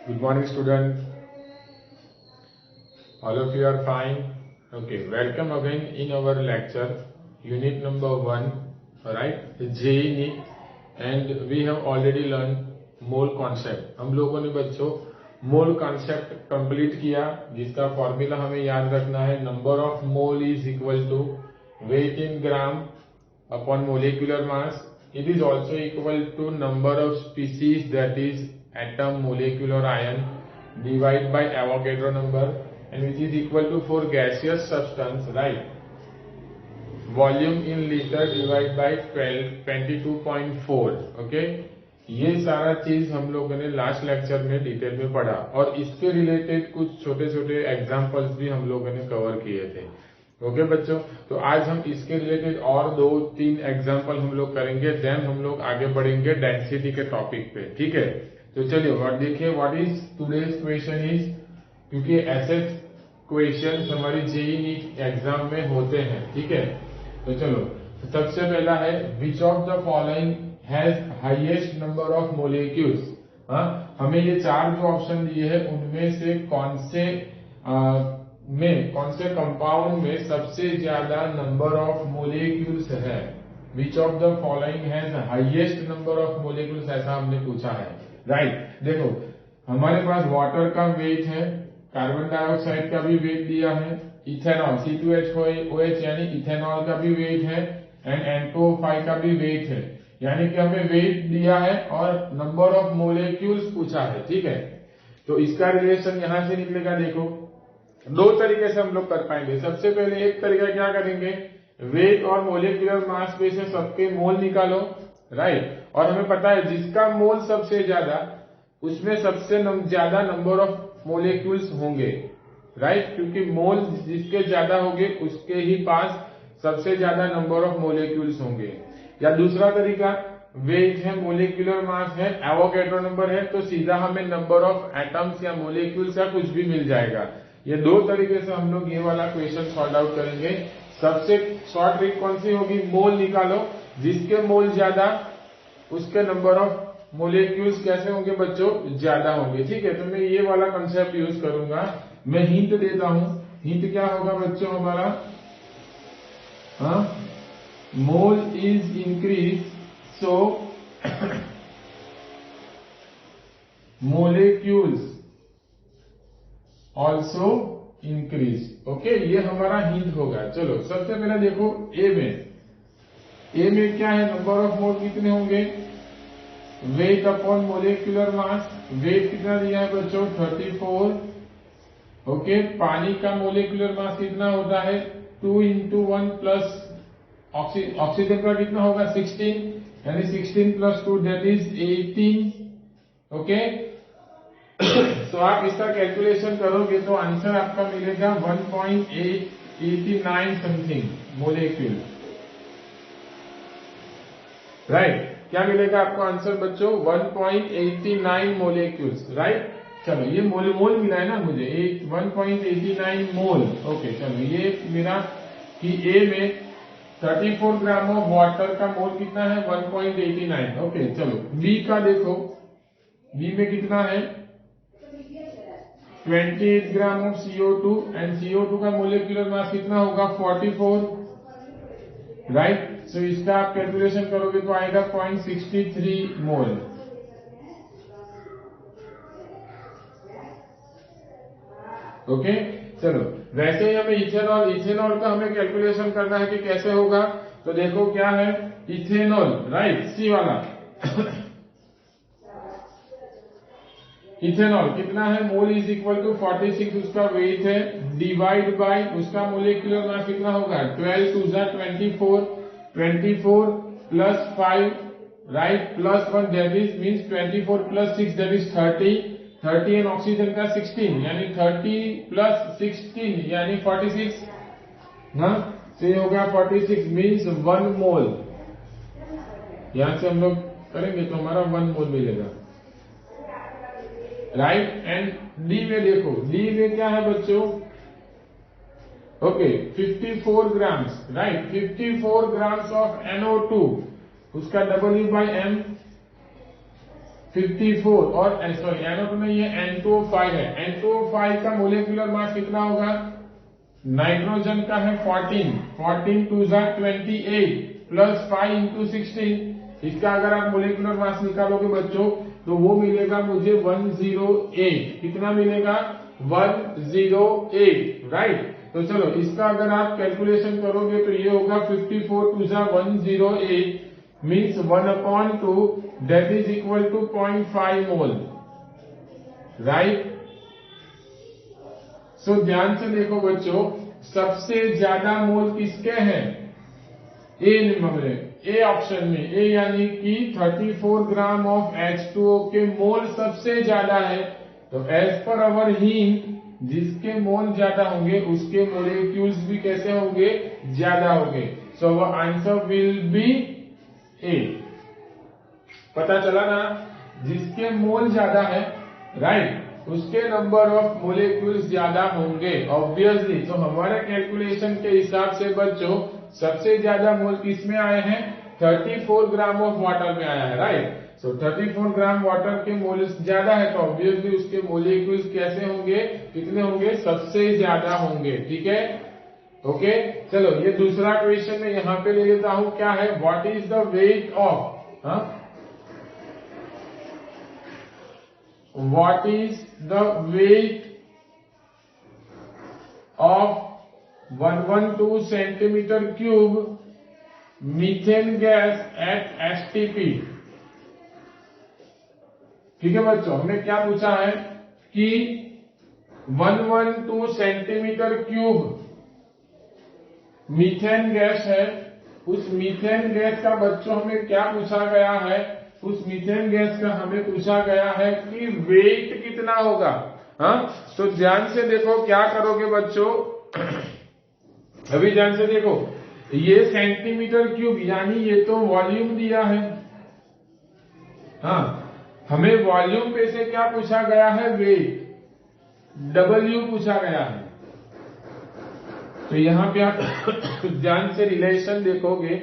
Good morning, student. All of you are fine. Okay, welcome again in our lecture, unit number 1, right? JEE, and we have already learned mole concept. हम लोगों ने बच्चों mole concept complete किया, जिसका formula हमें याद रखना है. Number of mole is equal to weight in gram upon molecular mass. It is also equal to number of species, that is atom, molecular ion, divided by Avogadro number, and which is equal to for gaseous substance, right? Volume in liter divided by 22.4. Okay, ये सारा चीज हम लोगों ने last lecture में detail में पढ़ा, और इसके रिलेटेड कुछ छोटे छोटे एग्जांपल्स भी हम लोगों ने कवर किए थे. ओके बच्चों, तो आज हम इसके रिलेटेड और 2-3 एग्जांपल हम लोग करेंगे, देन हम लोग आगे बढ़ेंगे डेंसिटी के टॉपिक पे. ठीक है, तो चलिए देखिए what is today's question is, क्योंकि ऐसे क्वेश्चन हमारी जेईई एग्जाम में होते हैं. ठीक है, तो चलो सबसे पहला है which of the following has highest number of molecules. हमें ये 4 जो ऑप्शन दिए हैं उनमें से कौन से कंपाउंड में सबसे ज्यादा नंबर ऑफ मोलिक्यूल्स है. Which of the following has highest number of molecules, ऐसा हमने पूछा है. राइट, देखो हमारे पास वाटर का वेट है, कार्बन डाइऑक्साइड का भी वेट दिया है, इथेनॉल C2H यानी इथेनॉल का भी वेट है, एंड N2O5 का भी वेट है. यानी कि हमें वेट दिया है और नंबर ऑफ मोलिक्यूल्स पूछा है. ठीक है, तो इसका रिलेशन यहां से निकलेगा. देखो 2 तरीके से हम लोग कर पाएंगे. सबसे पहले एक तरीका क्या करेंगे, वेट और मोलिकुलर मास में से सबके मोल निकालो. राइट, और हमें पता है जिसका मोल सबसे ज्यादा उसमें सबसे ज्यादा नंबर ऑफ मोलिक्यूल्स होंगे. राइट, क्योंकि मोल जिसके ज्यादा होंगे उसके ही पास सबसे ज्यादा नंबर ऑफ मोलिक्यूल्स होंगे. या दूसरा तरीका, वेट है, मोलिकुलर मास है, एवोगैड्रो नंबर है, तो सीधा हमें नंबर ऑफ एटम्स या मोलिक्यूल्स या कुछ भी मिल जाएगा. ये 2 तरीके से हम लोग ये वाला क्वेश्चन सॉल्व आउट करेंगे. सबसे शॉर्ट ट्रिक कौन सी होगी, मोल निकालो, जिसके मोल ज्यादा उसके नंबर ऑफ मोलिक्यूल्स कैसे होंगे बच्चों, ज्यादा होंगे. ठीक है, तो मैं ये वाला कंसेप्ट यूज करूंगा. मैं हिंट देता हूं. हिंट क्या होगा बच्चों हमारा, mole is increase so molecules also increase. Okay, ये हमारा हिंट होगा. चलो सबसे पहले देखो ए में क्या है, नंबर ऑफ मोल कितने होंगे, weight upon molecular mass. Weight कितना दिया है बच्चों, 34. ओके, पानी का मोलिकुलर मास कितना होता है, 2 into 1 प्लस ऑक्सीजन का कितना होगा, 16, यानी 16 plus 2 that is 18. ओके, तो आप इसका कैलकुलेशन करोगे तो आंसर आपका मिलेगा 1.89 समथिंग मोलिक्यूल. राइट, क्या मिलेगा आपको आंसर बच्चों, 1.89 मोलिक्यूल्स. राइट, चलो ये मोल मिला है ना मुझे, 1.89 मोल. ओके, चलो ये मेरा कि ए में 34 ग्राम ऑफ वाटर का मोल कितना है, 1.89. ओके, चलो बी का देखो, बी में कितना है, 28 gram of CO2, and CO2 का मोलिकुलर मास कितना होगा, 44. राइट, सो इसका आप कैलकुलेशन करोगे तो आएगा 0.63 मोल. ओके, चलो वैसे ही हमें इथेनॉल का हमें कैलकुलेशन करना है कि कैसे होगा. तो देखो क्या है, इथेनॉल, राइट, सी वाला इथेनॉल कितना है, मोल इज इक्वल टू 46 उसका वेट है, डिवाइड बाय उसका मोलिकुलर मास कितना होगा, 12 2 24 plus 5, right, plus 1 that is means 24 plus 6 that is 30 and oxygen का 16, यानी 30 प्लस 16 यानी 46. हाँ, तो ये होगा 46 मींस 1 मोल. यहां से हम लोग करेंगे तो हमारा 1 मोल मिलेगा. राइट, एंड डी में देखो, डी में क्या है बच्चों, okay 54 grams. Right, 54 grams of NO2, उसका W/M 54 और सॉरी NO2 नहीं है, N2O5 है। N2O5 का मोलिकुलर मास कितना होगा? नाइट्रोजन का है 14, 14 2 28 प्लस 5 इंटू 16। इसका अगर आप मोलिकुलर मास निकालोगे बच्चों तो वो मिलेगा मुझे 108। कितना मिलेगा? 108, राइट। तो चलो इसका अगर आप कैलकुलेशन करोगे तो ये होगा 54 2 108 means 1/2 that is equal to 0.5 mole, right. So ध्यान से देखो बच्चों, सबसे ज्यादा मोल किसके हैं? ए ऑप्शन में, ए यानी कि 34 ग्राम ऑफ H2O के मोल सबसे ज्यादा है। तो एज पर अवर हिंट, जिसके मोल ज्यादा होंगे उसके मोलिक्यूल्स भी कैसे होंगे? ज्यादा होंगे। सो अवर आंसर विल बी ए। पता चला ना? जिसके मोल ज्यादा है, राइट, उसके नंबर ऑफ मोलिक्यूल्स ज्यादा होंगे ऑब्वियसली। तो हमारे कैलकुलेशन के हिसाब से बच्चों सबसे ज्यादा मोल किस में आए हैं? 34 ग्राम ऑफ वाटर में आया है, राइट। सो 34 ग्राम वाटर के मोल ज्यादा है तो ऑब्वियसली उसके मोलिक्यूल्स कैसे होंगे? कितने होंगे? सबसे ज्यादा होंगे, ठीक है। ओके, चलो ये दूसरा क्वेश्चन में यहां पे ले लेता हूं। क्या है? What is the weight of, what is the weight of 112 centimeter cube methane gas at STP? ठीक है बच्चों, हमने क्या पूछा है कि 112 सेंटीमीटर क्यूब मीथेन गैस है। उस मीथेन गैस का बच्चों हमें क्या पूछा गया है? उस मीथेन गैस का हमें पूछा गया है कि वेट कितना होगा। हाँ, तो ध्यान से देखो क्या करोगे बच्चों। अभी ध्यान से देखो, ये सेंटीमीटर क्यूब यानी ये तो वॉल्यूम दिया है। हाँ, हमें वॉल्यूम पे से क्या पूछा गया है? वेट, W पूछा गया है। तो यहां पे आप ध्यान से रिलेशन देखोगे।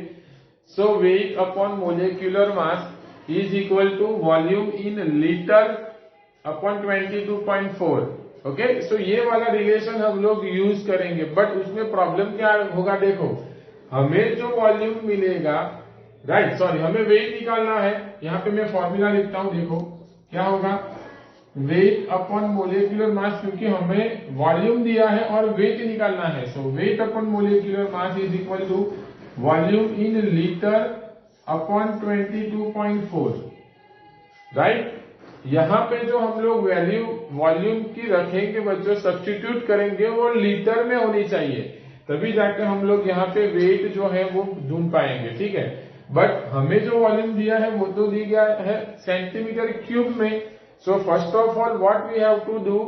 So weight upon molecular mass is equal to volume in liter upon 22.4। Okay, so ये वाला रिलेशन हम लोग यूज करेंगे, बट उसमें प्रॉब्लम क्या होगा? देखो, हमें जो वॉल्यूम मिलेगा, राइट, सॉरी, हमें वेट निकालना है। यहाँ पे मैं फॉर्मूला लिखता हूं, देखो क्या होगा? वेट अपॉन मोलिकुलर मास, क्योंकि हमें वॉल्यूम दिया है और वेट निकालना है। So weight upon molecular mass is equal to volume in litre upon 22.4, right. यहां पे जो हम लोग वैल्यू वॉल्यूम की रखेंगे बच्चों, सब्स्टिट्यूट करेंगे, वो लीटर में होनी चाहिए, तभी जाकर हम लोग यहाँ पे वेट जो है वो ढूंढ पाएंगे, ठीक है। बट हमें जो वॉल्यूम दिया है वो तो दी गया है सेंटीमीटर क्यूब में। So first of all what we have to do,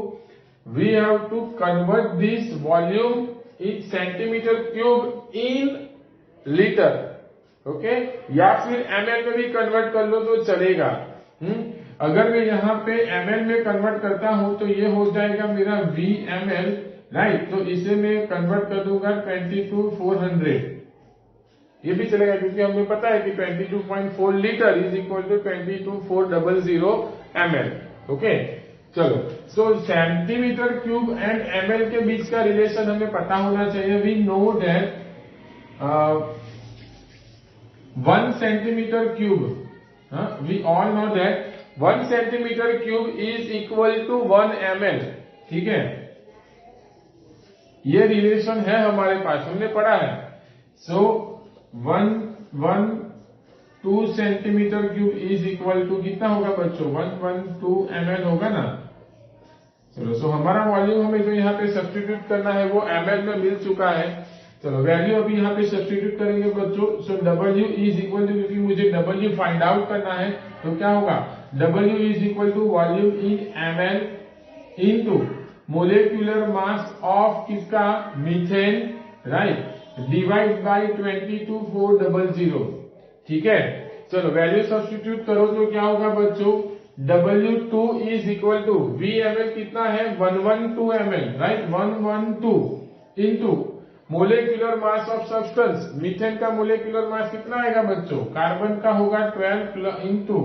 we have to convert this volume in centimetre cube in litre, okay, या फिर ml में भी कन्वर्ट कर लो तो चलेगा। अगर मैं यहाँ पे ml में कन्वर्ट करता हूं तो ये हो जाएगा मेरा VmL, राइट। तो इसे मैं कन्वर्ट कर दूंगा 22,400, ये भी चलेगा क्योंकि हमें पता है कि 22.4 litre is equal to 22,400 ml। Okay, चलो, so centimetre cube and ml के बीच का रिलेशन हमें पता होना चाहिए। We know that 1 centimeter cube, we all know that 1 centimeter cube is equal to 1 ml, ठीक है। ये रिलेशन है हमारे पास, हमने पढ़ा है। So 112 centimetre cube is equal to कितना होगा बच्चों? 112 ml होगा ना। चलो, सो हमारा वॉल्यूम हमें जो यहाँ पे सब्स्टिट्यूट करना है वो ml में मिल चुका है। चलो, वैल्यू अभी यहाँ पे सब्स्टिट्यूट करेंगे बच्चों। सो W इज इक्वल टू, क्योंकि मुझे W फाइंड आउट करना है, तो क्या होगा? W is equal to volume in ml into molecular mass of किसका? मीथेन, राइट, डिवाइड बाय 22,400, ठीक है। चलो, वैल्यू सब्स्टिट्यूट करो तो क्या होगा बच्चों? W2 is equal to VmL कितना है? 112 ml, right, 112 into molecular mass of substance. Methane का मोलिकुलर मास कितना आएगा बच्चों? कार्बन का होगा 12 इंटू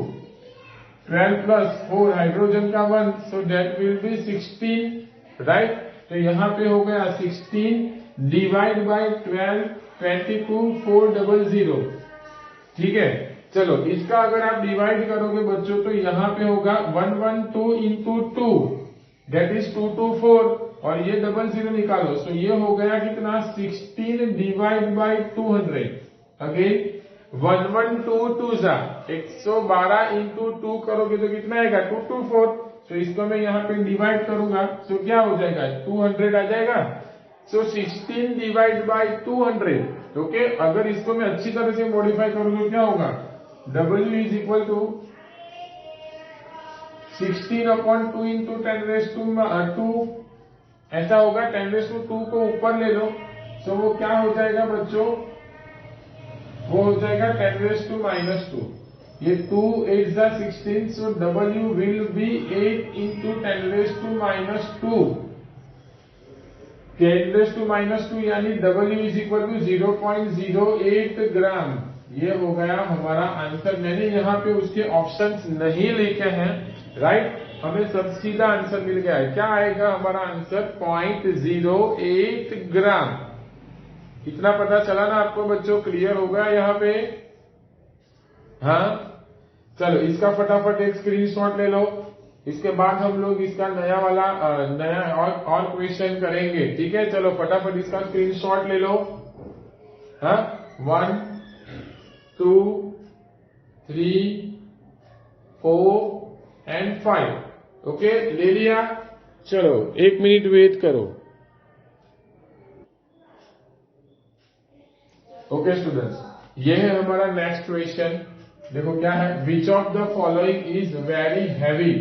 12 प्लस 4 हाइड्रोजन का 1, so that will be 16, right. तो यहाँ पे हो गया 16 डिवाइड बाय 12, 22 400, ठीक है। चलो इसका अगर आप डिवाइड करोगे बच्चों तो यहाँ पे होगा 112 इंटू 2, दैट इज 224, और ये 00 निकालो, सो ये हो गया कितना 16 डिवाइड बाय 200, अगेन 112 2 जा 112 इंटू 2 करोगे तो कितना आएगा 224, तो इसको मैं यहाँ पे डिवाइड करूंगा, सो क्या हो जाएगा 200 आ जाएगा, सो 16 डिवाइड बाय 200, ओके। अगर इसको मैं अच्छी तरह से मॉडिफाई करूंगा तो क्या होगा W is equal to 16/2 into 10⁻², ऐसा होगा। 10⁻² को ऊपर ले लो, तो वो क्या हो जाएगा बच्चों, वो हो जाएगा 10⁻², ये 2 8 जा 16, सो W विल बी 8 इंटू 10⁻², 10⁻² यानी W इज इक्वल टू 0.08 ग्राम। ये हो गया हमारा आंसर। मैंने यहाँ पे उसके ऑप्शंस नहीं लिखे हैं, राइट, हमें सब सीधा आंसर मिल गया है। क्या आएगा हमारा आंसर 0.08 ग्राम। इतना पता चला ना आपको बच्चों, क्लियर होगा यहाँ पे? हाँ चलो इसका फटाफट एक स्क्रीनशॉट ले लो, इसके बाद हम लोग इसका नया वाला नया और क्वेश्चन करेंगे, ठीक है। चलो फटाफट इसका स्क्रीनशॉट ले लो। हाँ 1 2 3 4 एंड 5, ओके ले लिया। चलो 1 मिनट वेट करो। ओके स्टूडेंट्स, ये है हमारा नेक्स्ट क्वेश्चन। देखो क्या है, which of the following is very heavy,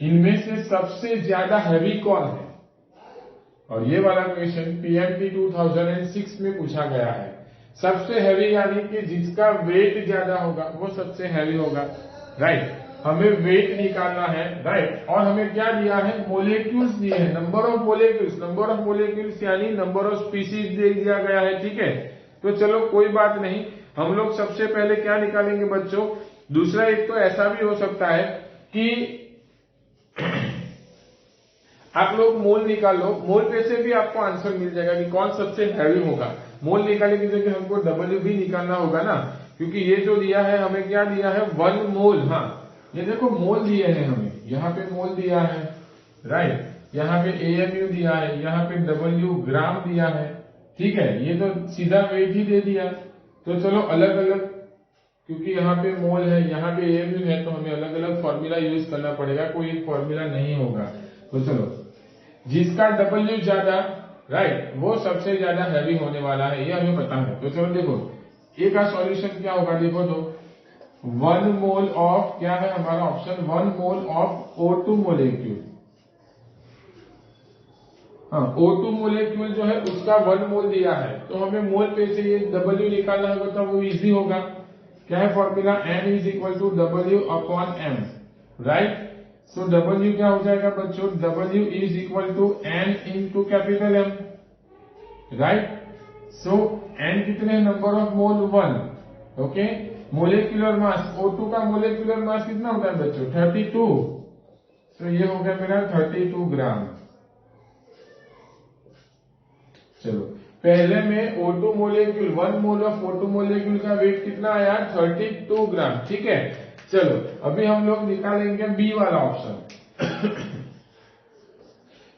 इनमें से सबसे ज्यादा हैवी कौन है? और ये वाला क्वेश्चन PMT 2006 में पूछा गया है। सबसे हैवी यानी कि जिसका वेट ज्यादा होगा वो सबसे हैवी होगा, राइट। हमें वेट निकालना है, राइट, और हमें क्या दिया है, मोलिक्यूल्स दिए हैं, number of molecules, number of molecules यानी नंबर ऑफ स्पीसीज दे दिया गया है, ठीक है। तो चलो कोई बात नहीं, हम लोग सबसे पहले क्या निकालेंगे बच्चों, दूसरा एक तो ऐसा भी हो सकता है कि आप लोग मोल निकाल लो, मोल पे से भी आपको आंसर मिल जाएगा कि कौन सबसे हैवी होगा। मोल निकालने की जगह हमको W भी निकालना होगा ना, क्योंकि ये जो दिया है हमें क्या दिया है 1 मोल। हाँ ये देखो मोल दिए हैं हमें, यहाँ पे मोल दिया है, राइट, यहाँ पे AMU दिया है, यहाँ पे W ग्राम दिया है, ठीक है। ये तो सीधा वेट ही दे दिया। तो चलो अलग अलग, क्योंकि यहाँ पे मोल है यहाँ पे AMU है, तो हमें अलग अलग फॉर्मूला यूज करना पड़ेगा, कोई एक फॉर्मूला नहीं होगा। तो चलो जिसका W ज्यादा, राइट, वो सबसे ज्यादा हैवी होने वाला है, ये हमें पता है। तो चलो देखो ए का सॉल्यूशन क्या होगा, देखो तो 1 मोल ऑफ, क्या है हमारा option, 1 mole of O2 molecule. हाँ O2 मोलिक्यूल जो है उसका 1 मोल दिया है, तो हमें मोल पे से ये W निकालना होगा, तो वो इजी होगा। क्या है formula, N is equal to W/M, right. So W क्या हो जाएगा बच्चों, W is equal to N into capital M, right. So N कितने, number of mole 1, okay. Molecular mass, O2 का मोलिकुलर मास कितना होता है बच्चों 32, तो ये हो गया मेरा 32 ग्राम। चलो पहले में O2 molecule, 1 mole of O2 molecule का वेट कितना आया 32 ग्राम, ठीक है। चलो अभी हम लोग निकालेंगे बी वाला ऑप्शन।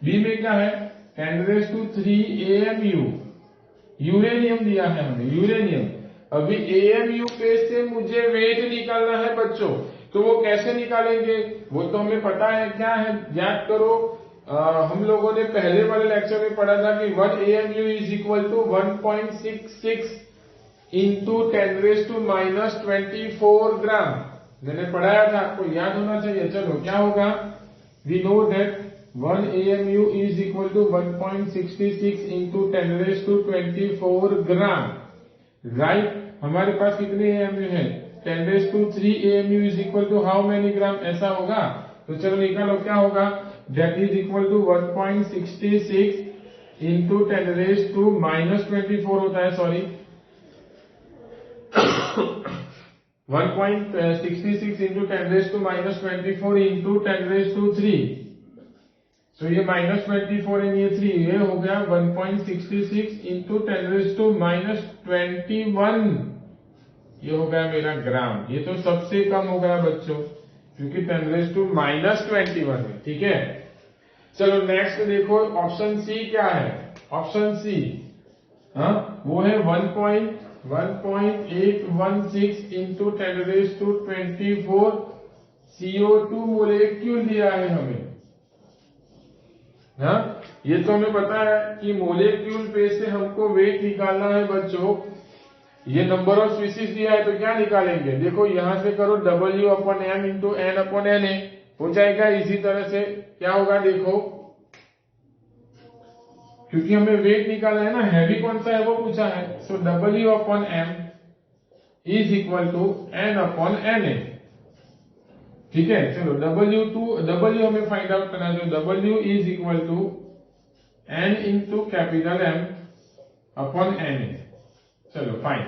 बी में क्या है 10⁻³ AMU, यूरेनियम दिया है हमें, यूरेनियम। अभी AMU पे से मुझे वेट निकालना है बच्चों, तो वो कैसे निकालेंगे, वो तो हमें पता है क्या है, याद करो। हम लोगों ने पहले वाले लेक्चर में पढ़ा था कि 1 AMU is equal to 1.66 into 10⁻²4 gram, मैंने पढ़ाया था, आपको याद होना चाहिए। चलो क्या होगा, we know that 1 AMU is equal to 1.66 into 10⁻²4 gram, right. हमारे पास कितने AMU है 10⁻³ AMU is equal to how many gram, ऐसा होगा। तो चलो निकालो क्या होगा, that is equal to 1.66 into 10⁻² -24 होता है, सॉरी 1.66 इंटू 10⁻⁻24 इंटू 10⁻3। सो ये -24 एंड ये 3, ये हो गया 1.66 इंटू 10⁻21। ये हो गया मेरा ग्राम। ये तो सबसे कम हो गया बच्चों, क्योंकि 10⁻21 है। ठीक है, चलो नेक्स्ट देखो, ऑप्शन सी क्या है। ऑप्शन सी वो है 1.816 इंटू 10⁻24 CO2 मोलेक्यूल दिया है हमें। ये तो हमें पता है कि मोलेक्यूल पे से हमको वेट निकालना है बच्चों। ये नंबर ऑफ स्पीसीज दिया है तो क्या निकालेंगे, देखो यहां से करो W/M इंटू N/Na हो जाएगा। इसी तरह से क्या होगा देखो, क्योंकि हमें वेट निकालना है ना, हैवी कौन सा है वो पूछा है। So W/M is equal to N/Na। ठीक है, चलो W हमें फाइंड आउट करना है। W is equal to N into capital M/Na। चलो फाइन।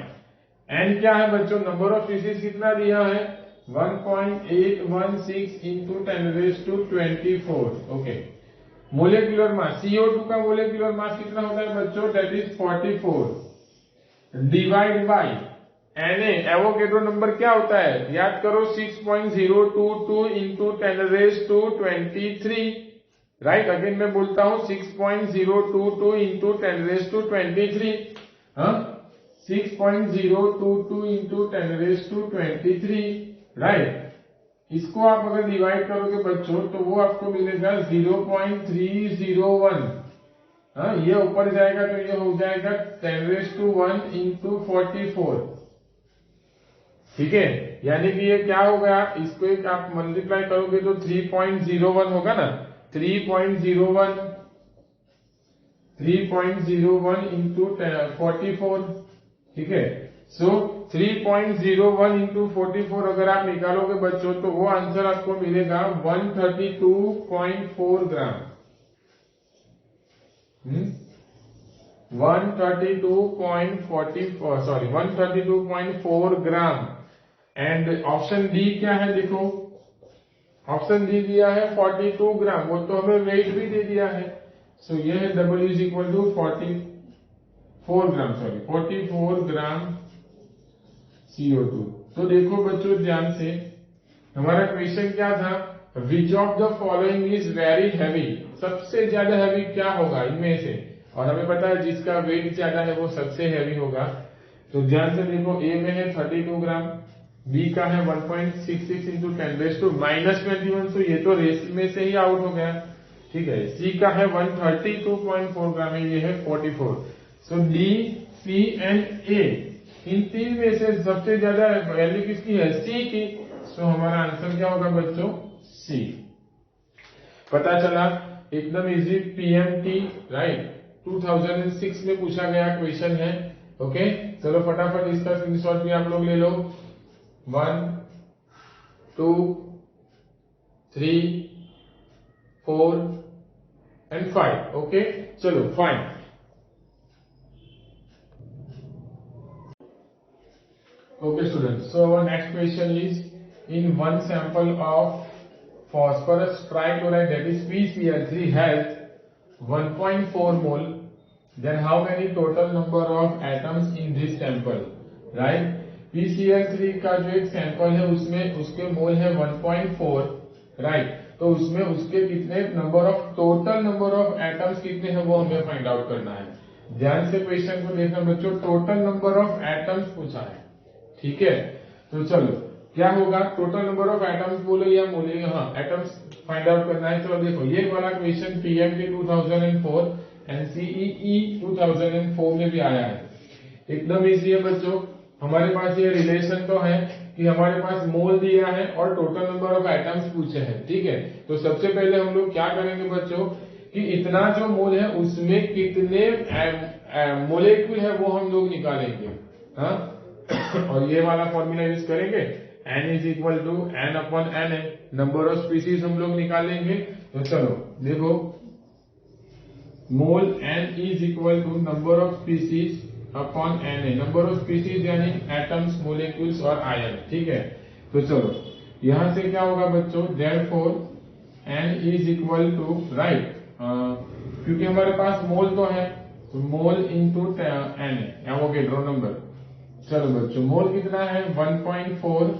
N क्या है बच्चों, नंबर ऑफ स्पीसीज कितना दिया है, 1.816 into 10⁻24। Okay, molecular mass CO2 का मोलेकुलर मास कितना होता है बच्चों, that is 44 divide by Na। Avogadro number क्या होता है, याद करो 6.022 इंटू 10⁻23। राइट, अगेन मैं बोलता हूं 6.022 इंटू 10⁻23। 6.022 इंटू 10⁻23। राइट, इसको आप अगर डिवाइड करोगे बच्चों तो वो आपको मिलेगा 0.301। ये ऊपर जाएगा तो ये हो जाएगा 10⁻1 इंटू 44। ठीक है, यानी कि ये क्या हो गया, इसको एक आप मल्टीप्लाई करोगे तो 3.01 होगा ना। 3.01 इंटू 44। ठीक है, सो 3.01 इंटू 44 अगर आप निकालोगे बच्चों तो वो आंसर आपको मिलेगा 132.4 ग्राम। 132.4 ग्राम। एंड ऑप्शन डी क्या है देखो, ऑप्शन डी दिया है 42 ग्राम, वो तो हमें वेट भी दे दिया है। सो ये है W is equal to 44 gram CO2। तो देखो बच्चों ध्यान से, हमारा क्वेश्चन क्या था, which of the following is very heavy. सबसे ज्यादा हैवी क्या होगा इनमें से, और हमें पता है जिसका वेट ज्यादा है वो सबसे हैवी होगा। तो ध्यान से देखो, ए में है 32 ग्राम, बी का है 1.66 इंटू 10⁻⁻21, तो ये तो रेस में से ही आउट हो गया। ठीक है, सी का है 132.4 ग्राम, ये है 44। सो डी, सी एंड ए, इन तीन में से सबसे ज्यादा वैल्यू किसकी है, सी की। सो हमारा आंसर क्या होगा बच्चों, सी। पता चला, एकदम इजी। PMT राइट 2006 में पूछा गया क्वेश्चन है। ओके, चलो फटाफट इसका स्क्रीनशॉट भी आप लोग ले लो। 1 2 3 4 and 5। ओके, चलो fine. Okay students, so our next question is, in one sample of phosphorus trichloride that is PCl3 has 1.4 mole, then how many total number of atoms in this sample, right? PCl3 का जो एक sample है उसमें उसके मोल है 1.4, right, तो उसमें उसके कितने टोटल नंबर ऑफ एटम्स कितने हैं वो हमें फाइंड आउट करना है। ध्यान से क्वेश्चन को देखना बच्चों, टोटल नंबर ऑफ एटम्स पूछा है। ठीक है, तो चलो क्या होगा, टोटल नंबर ऑफ एटम्स बोलो या मोले, एटम्स फाइंड आउट करना है। चलो देखो, ये वाला क्वेश्चन PMT 2004 NCEE 2004 में भी आया है, एकदम इजी है बच्चों। हमारे पास ये रिलेशन तो है कि हमारे पास मोल दिया है और टोटल नंबर ऑफ एटम्स पूछे हैं। ठीक है, तो सबसे पहले हम लोग क्या करेंगे बच्चों कि इतना जो मोल है उसमें कितने मोलेक्यूल है वो हम लोग निकालेंगे। और ये वाला फॉर्मूला यूज करेंगे, N is equal to N/Na, number of species हम लोग निकालेंगे। तो चलो देखो, mole N is equal to number of species upon Na, number of species यानी एटम्स, मोलिक्यूल्स और आयन। ठीक है, तो चलो यहां से क्या होगा बच्चों, therefore N is equal to, right, क्योंकि हमारे पास मोल तो है, तो mole into Na, Avogadro number. चलो बच्चों, मोल कितना है 1.4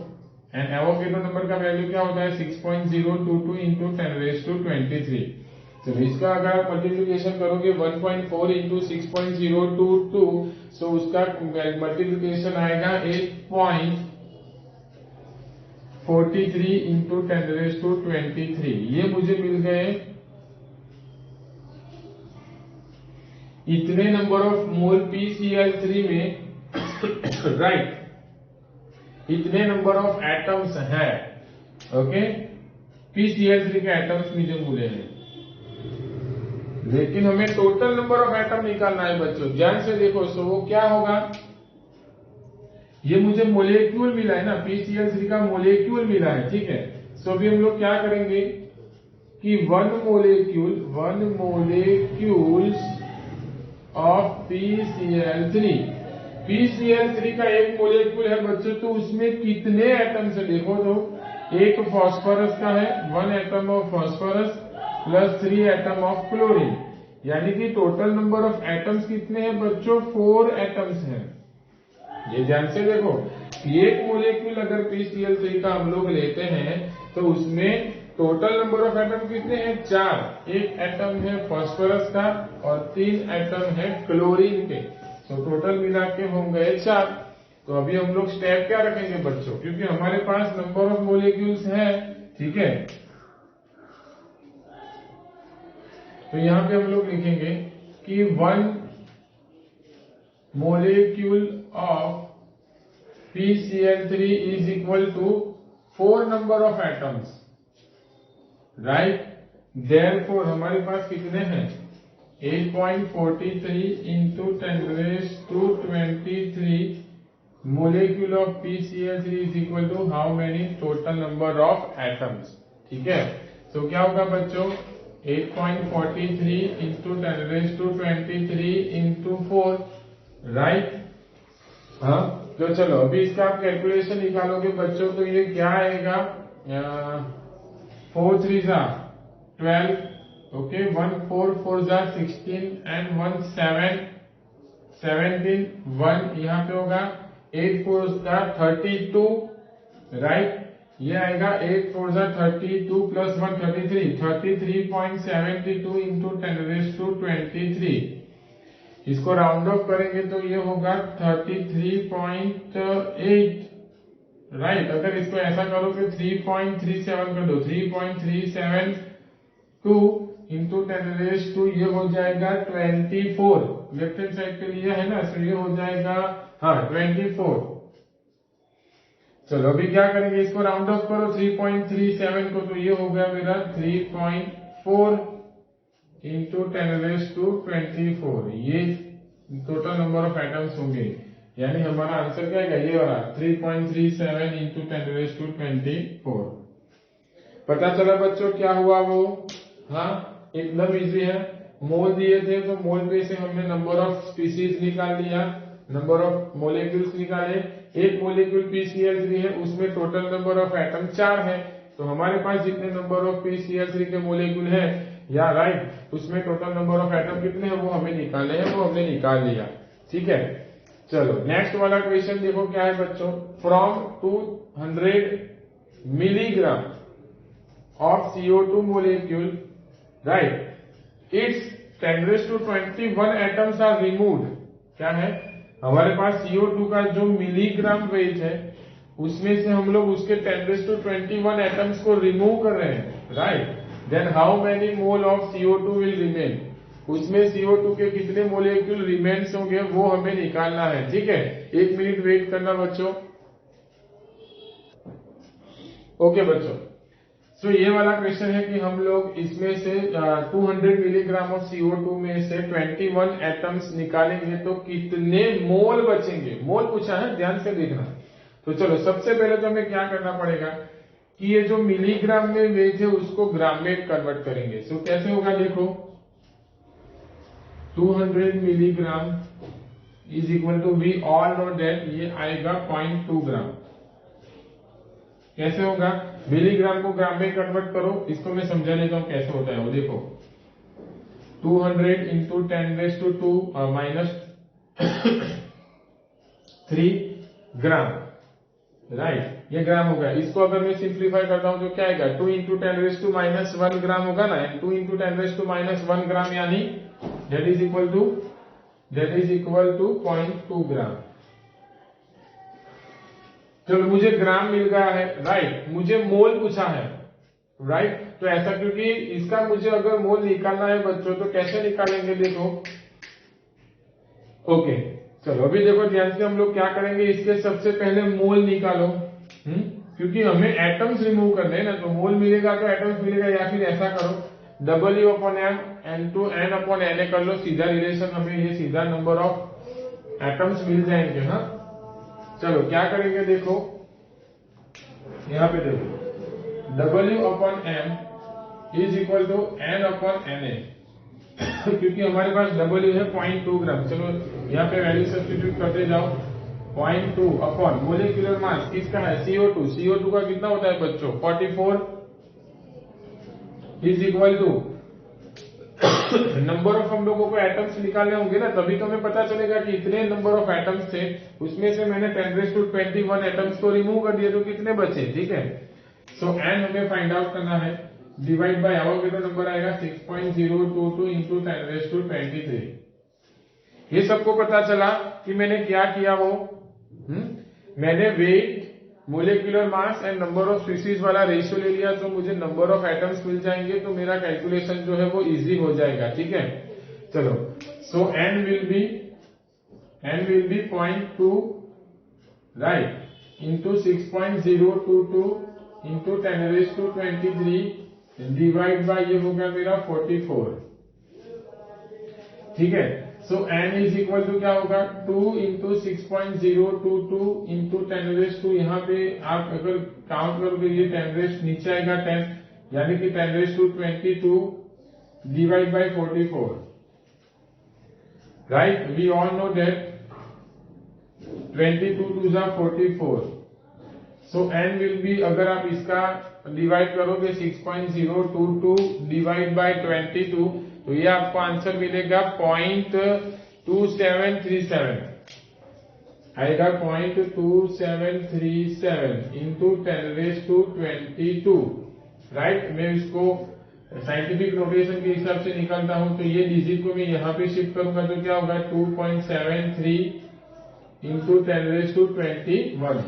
एंड एवोगैड्रो नंबर का वैल्यू क्या होता है 6.022 इंटू 10⁻23। चलो इसका अगर आप मल्टीप्लीकेशन करोगे 1.4 इंटू 6.022, सो उसका मल्टीप्लीकेशन आएगा 8.43 इंटू 10⁻23। ये मुझे मिल गए इतने नंबर ऑफ मोल PCl3 में राइट, इतने नंबर ऑफ एटम्स है। ओके, PCl3 के एटम्स मुझे मिले हैं, लेकिन हमें टोटल नंबर ऑफ एटम निकालना है बच्चों। ध्यान से देखो, सो वो क्या होगा, ये मुझे मोलेक्यूल मिला है ना, PCl3 का मोलेक्यूल मिला है। ठीक है, सो अभी हम लोग क्या करेंगे कि वन मोलेक्यूल्स ऑफ PCl3 का एक मोलेक्यूल है बच्चों, तो उसमें कितने एटम्स है देखो, तो एक फास्फोरस का है, 1 atom of phosphorus plus 3 atom of chlorine, यानी कि टोटल नंबर ऑफ एटम्स कितने हैं बच्चों, 4 एटम्स हैं। ये ध्यान से देखो, एक मोलेक्यूल अगर PCl3 का हम लोग लेते हैं तो उसमें टोटल नंबर ऑफ एटम कितने हैं, 4। एक एटम है फास्फोरस का और 3 एटम है क्लोरीन के, तो टोटल मिला के हो गए 4। तो अभी हम लोग स्टेप क्या रखेंगे बच्चों, क्योंकि हमारे पास नंबर ऑफ मोलेक्यूल्स है। ठीक है, तो यहां पे हम लोग लिखेंगे कि 1 molecule of PCl3 is equal to 4 number of atoms, right? Therefore हमारे पास कितने हैं 8.43 into 10⁻23 molecule of PCl3 is equal to how many total number of atoms। ठीक है, तो क्या होगा बच्चों 8.43 into 10⁻23 into 4, राइट। हाँ, तो चलो अभी इसका आप कैलकुलेशन निकालोगे बच्चों, तो ये क्या आएगा 4 3 जा 12, ओके, 1 4 4 जा 16 एंड 1 7 17, 1 यहाँ पे होगा 8 4 जा 32, राइट। ये आएगा 8 4 जा 32 प्लस 1 33.72 इंटू 10⁻23। इसको राउंड ऑफ करेंगे तो ये होगा 33.8, राइट। अगर इसको ऐसा करो कि 3.37 कर दो, 3.372 इंटू 10⁻², ये हो जाएगा 24। लेफ्ट हैंड साइड पे लिया है ना, तो ये हो जाएगा हाँ 24। चलो अभी क्या करेंगे, इसको राउंड ऑफ करो 3.37 को, तो ये हो गया मेरा 3.4 इंटू 10⁻²24। ये टोटल नंबर ऑफ एटम्स होंगे, यानी हमारा आंसर क्या है, ये वाला 3.37 इंटू 10⁻²24। पता चला बच्चों क्या हुआ वो, हाँ एकदम इजी है। मोल दिए थे तो मोल पे से हमने नंबर ऑफ स्पीसीज निकाल लिया, नंबर ऑफ मोलेक्यूल्स निकाले। एक मोलेक्यूल PCl3 है, उसमें टोटल नंबर ऑफ एटम 4 है, तो हमारे पास जितने नंबर ऑफ PCl3 के मोलेक्यूल है या राइट, उसमें टोटल नंबर ऑफ एटम कितने हैं वो हमें निकालने हैं, वो हमने निकाल लिया। ठीक है, चलो नेक्स्ट वाला क्वेश्चन देखो क्या है बच्चों, from 200 milligram of CO2 molecule, right, it's 10⁻21 atoms are removed. क्या है, हमारे पास CO2 का जो मिलीग्राम वेट है उसमें से हम लोग उसके 10⁻21 एटम्स को रिमूव कर रहे हैं, right. Then how many mole of CO2 will remain, उसमें CO2 के कितने मोलेक्यूल रिमेन्स होंगे वो हमें निकालना है। ठीक है, 1 मिनट वेट करना बच्चों। ओके बच्चों, सो ये वाला क्वेश्चन है कि हम लोग इसमें से 200 मिलीग्राम ऑफ CO2 में से 21 एटम्स निकालेंगे तो कितने मोल बचेंगे, मोल पूछा है, ध्यान से देखना। तो चलो सबसे पहले तो हमें क्या करना पड़ेगा कि ये जो मिलीग्राम में वेट है उसको ग्राम में कन्वर्ट करेंगे। सो कैसे होगा देखो, 200 milligram is equal to we all know that ये आएगा 0.2 ग्राम। कैसे होगा? मिलीग्राम को ग्राम में कन्वर्ट करो, इसको मैं समझा लेता हूं कैसे होता है वो देखो। 200 इंटू 10⁻² माइनस 3 ग्राम, राइट, ये ग्राम हो गया। इसको अगर मैं सिंप्लीफाई करता हूं तो क्या आएगा? 2 इंटू 10⁻⁻1 ग्राम होगा ना, 2 इंटू 10⁻⁻1 ग्राम यानी दैट इज इक्वल टू 0.2 ग्राम। चलो मुझे ग्राम मिल गया है, राइट, मुझे मोल पूछा है, राइट, तो ऐसा क्योंकि इसका मुझे अगर मोल निकालना है बच्चों तो कैसे निकालेंगे देखो। ओके चलो अभी देखो ध्यान से, हम लोग क्या करेंगे, इसके सबसे पहले मोल निकालो, क्योंकि हमें एटम्स रिमूव करने हैं ना, तो मोल मिलेगा तो एटम्स मिलेगा, या फिर ऐसा करो W/M N/Na कर लो, सीधा रिलेशन, हमें ये सीधा नंबर ऑफ एटम्स मिल जाएंगे। हाँ चलो क्या करेंगे देखो, यहां पे देखो W/M is equal to N/Na क्योंकि हमारे पास W है 0.2 ग्राम। चलो यहाँ पे वैल्यू सब्स्टिट्यूट करते जाओ। 0.2 अपॉन मोलिकुलर मास किसका है? CO2 का कितना होता है बच्चों? 44 is equal to number of, हम लोगों को एटम्स निकालने होंगे ना, तभी तो हमें पता चलेगा कि इतने नंबर ऑफ एटम्स थे, उसमें से मैंने 10⁻21 एटम्स को रिमूव कर दिया तो कितने बचे? ठीक है, सो एन हमें फाइंड आउट करना है, डिवाइड बाय एवोगैड्रो नंबर आएगा 6.022 इंटू 10⁻23। ये सबको पता चला कि मैंने क्या किया वो, मैंने weight, molecular mass and number of species वाला रेशियो ले लिया, तो मुझे नंबर ऑफ एटम्स मिल जाएंगे, तो मेरा कैलकुलेशन जो है वो इजी हो जाएगा। ठीक है, चलो सो n will be 0.2 right into 6.022 into 10⁻23 divide by ये हो गया मेरा 44। ठीक है, सो n इज इक्वल टू क्या होगा? 2 इंटू 6.022 इंटू 10⁻², यहाँ पे आप अगर काउंट करोगे ये 10 नीचे आएगा 10, यानी कि 10⁻22 divide by 44, right, we all know that 22 2 जा 44, सो n विल बी, अगर आप इसका डिवाइड करोगे 6.022 डिवाइड बाय 22, तो ये आपको आंसर मिलेगा 0.2737 आएगा, 0.2737 इंटू 10⁻22, राइट। मैं इसको साइंटिफिक नोटेशन के हिसाब से निकालता हूं, तो ये डिजिट को मैं यहाँ पे शिफ्ट करूंगा तो क्या होगा? 2.73 इंटू 10⁻21।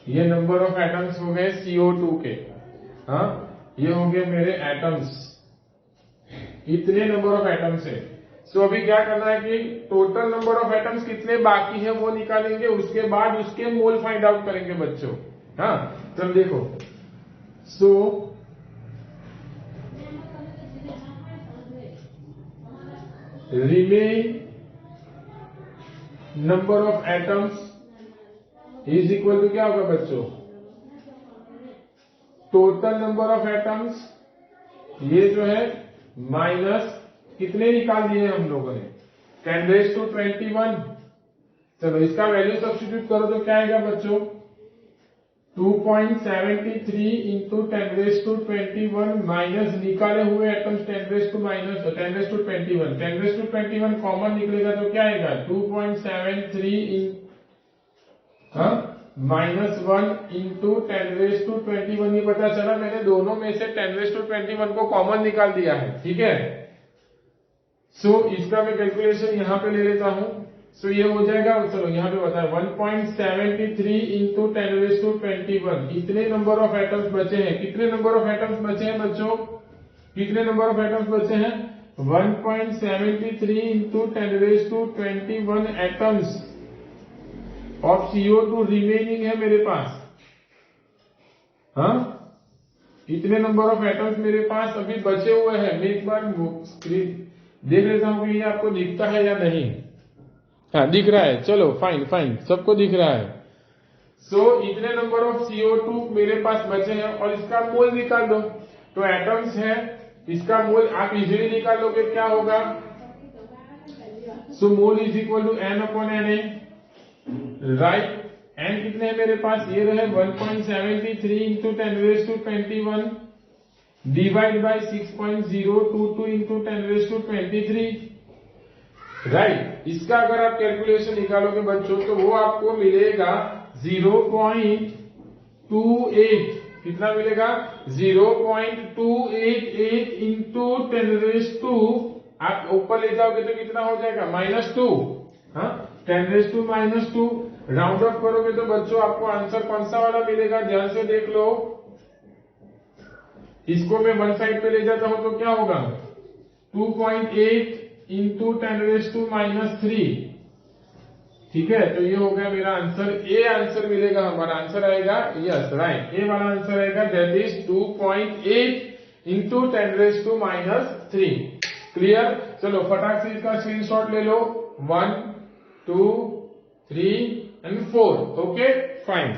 ये नंबर ऑफ एटम्स हो गए CO2 के। हाँ, ये हो गए मेरे एटम्स, इतने नंबर ऑफ एटम्स है। सो अभी क्या करना है कि टोटल नंबर ऑफ एटम्स कितने बाकी है वो निकालेंगे, उसके बाद उसके मोल फाइंड आउट करेंगे बच्चों। हाँ चल देखो, so remain number of atoms is equal to क्या होगा बच्चों? टोटल नंबर ऑफ एटम्स, ये जो है माइनस कितने निकाल दिए हम लोगों ने? 10⁻21। चलो इसका वैल्यू सब्स्टिट्यूट करो तो क्या आएगा बच्चों? 2.73 इंटू 10⁻21 माइनस निकाले हुए एटम्स 10⁻21 कॉमन निकलेगा तो क्या आएगा? 2.73 माइनस 1 इंटू 10⁻21। ये पता चला मैंने दोनों में से 10⁻21 को कॉमन निकाल दिया है। ठीक है, सो इसका मैं कैलकुलेशन यहाँ पे ले लेता हूं। सो ये हो जाएगा, चलो यहाँ पे बताया 1.73 इंटू 10⁻21। इतने नंबर ऑफ एटम्स बचे हैं। कितने नंबर ऑफ एटम्स बचे हैं बच्चों? कितने नंबर ऑफ एटम्स बचे हैं? 1.73 into 10⁻21 atoms of CO2 remaining है मेरे पास। हाँ, इतने नंबर ऑफ एटम्स मेरे पास अभी बचे हुए हैं। मैं एक बार स्क्रीन देख लेता हूं कि ये आपको दिखता है या नहीं। हाँ दिख रहा है, चलो फाइन फाइन, सबको दिख रहा है। सो इतने नंबर ऑफ CO2 मेरे पास बचे हैं और इसका मोल निकाल दो। तो एटम्स है, इसका मोल आप इजीली निकाल लोगे। क्या होगा? So mole is equal to n upon Na, right. n कितने हैं मेरे पास, ये रहे 1.73 into 10⁻21 divide by 6.022 into 10⁻23, right. इसका अगर आप कैलकुलेशन निकालोगे बच्चों तो वो आपको मिलेगा 0.288, कितना मिलेगा 0.288 इंटू 10⁻², आप ऊपर ले जाओगे तो कितना हो जाएगा -2, हाँ 10⁻², राउंड ऑफ करोगे तो बच्चों आपको आंसर कौन सा वाला मिलेगा, ध्यान से देख लो। इसको मैं वन साइड पे ले जाता हूं तो क्या होगा 2.8 इंटू 10⁻⁻3, ठीक है। तो ये हो गया मेरा आंसर, ए आंसर मिलेगा, हमारा आंसर आएगा यस राइट, ए वाला आंसर आएगा दैट इज 2.8 इंटू 10⁻⁻3। क्लियर, चलो फटाक से इसका स्क्रीनशॉट ले लो, 1 2 3 and 4, ओके फाइन।